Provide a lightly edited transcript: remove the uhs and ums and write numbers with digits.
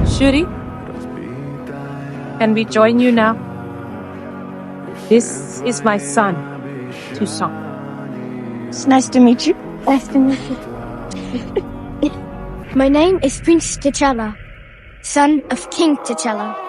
Shuri, can we join you now? This is my son, Toussaint. It's nice to meet you. Nice to meet you. My name is Prince T'Challa, son of King T'Challa.